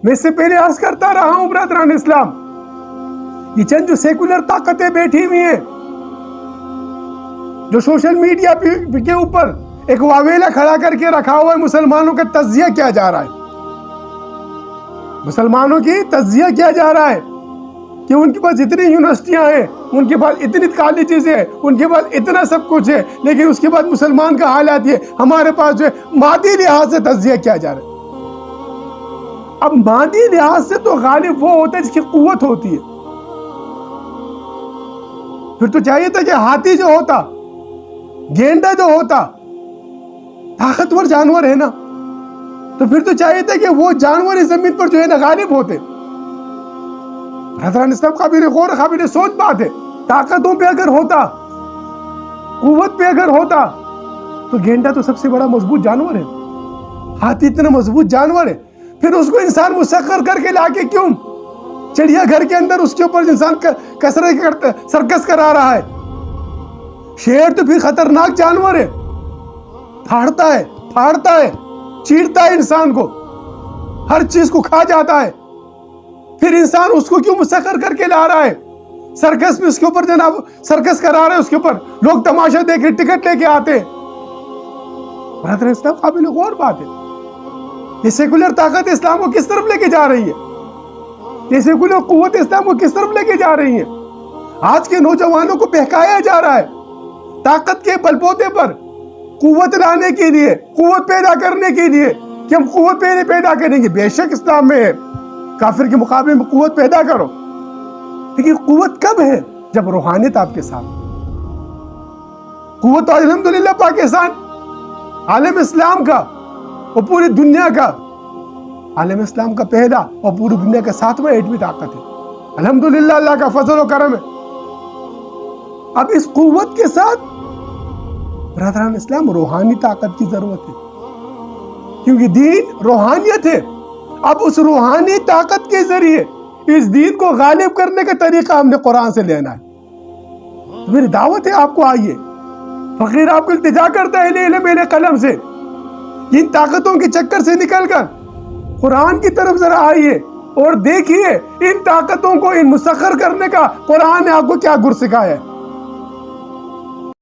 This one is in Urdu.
میں اس سے پہلے عرض کرتا رہا ہوں برادران اسلام، یہ چند جو سیکولر طاقتیں بیٹھی ہوئی ہیں، جو سوشل میڈیا کے اوپر ایک واویلا کھڑا کر کے رکھا ہوا ہے، مسلمانوں کا تجزیہ کیا جا رہا ہے، مسلمانوں کی تجزیہ کیا جا رہا ہے کہ ان کے پاس اتنی یونیورسٹیاں ہیں، ان کے پاس اتنی کالجز ہیں، ان کے پاس اتنا سب کچھ ہے، لیکن اس کے بعد مسلمان کا حالات یہ ہمارے پاس جو ہے مادی لحاظ سے تجزیہ کیا جا رہا ہے۔ اب مادی لحاظ سے تو غالب وہ ہوتا ہے جس کی قوت ہوتی ہے، پھر تو چاہیے تھا کہ ہاتھی جو ہوتا، گینڈا جو ہوتا، طاقتور جانور ہے نا، تو پھر تو چاہیے تھا کہ وہ جانور اس زمین پر جو ہے نا غالب ہوتے۔ برادران اسلام قابل غور قابل سوچ بات ہے، طاقتوں پہ اگر ہوتا، قوت پہ اگر ہوتا تو گینڈا تو سب سے بڑا مضبوط جانور ہے، ہاتھی اتنا مضبوط جانور ہے، پھر اس کو انسان مسخر کر کے لا کے کیوں چڑیا گھر کے اندر اس کے اوپر انسان سرکس کرا رہا ہے؟ شیر تو پھر خطرناک جانور ہے، پھاڑتا ہے، چیرتا ہے انسان کو، ہر چیز کو کھا جاتا ہے، پھر انسان اس کو کیوں مسخر کر کے لا رہا ہے؟ سرکس میں اس کے اوپر جناب سرکس کرا رہے ہیں، اس کے اوپر لوگ تماشا دیکھ کے ٹکٹ لے کے آتے ہیں۔ برادر اسلام قابل غور بات ہے، یہ سیکولر طاقت اسلام کو کس طرف لے کے جا رہی ہے؟ یہ سیکولر قوت اسلام کو کس طرف لے کے جا رہی ہے؟ آج کے نوجوانوں کو بہکایا جا رہا ہے طاقت کے بل بوتے پر، قوت لانے کے لیے، قوت پیدا کرنے کے لیے کہ ہم قوت پیدا کریں گے۔ بے شک اسلام میں ہے کافر کے مقابلے میں قوت پیدا کرو، لیکن قوت کب ہے؟ جب روحانیت آپ کے ساتھ۔ قوت تو الحمدللہ پاکستان عالم اسلام کا اور پوری دنیا کا، عالم اسلام کا پہلا اور پوری دنیا کا 7واں ایٹمی طاقت ہے، الحمدللہ اللہ کا فضل و کرم ہے۔ اب اس قوت کے ساتھ برادران اسلام روحانی طاقت کی ضرورت ہے، کیونکہ دین روحانیت ہے۔ اب اس روحانی طاقت کے ذریعے اس دین کو غالب کرنے کا طریقہ ہم نے قرآن سے لینا ہے۔ تو میری دعوت ہے آپ کو، آئیے، فقیر آپ کو التجا کرتا ہے علم قلم سے، ان طاقتوں کے چکر سے نکل کر قرآن کی طرف ذرا آئیے اور دیکھیے ان طاقتوں کو ان مسخر کرنے کا قرآن نے آپ کو کیا گر سکھایا ہے۔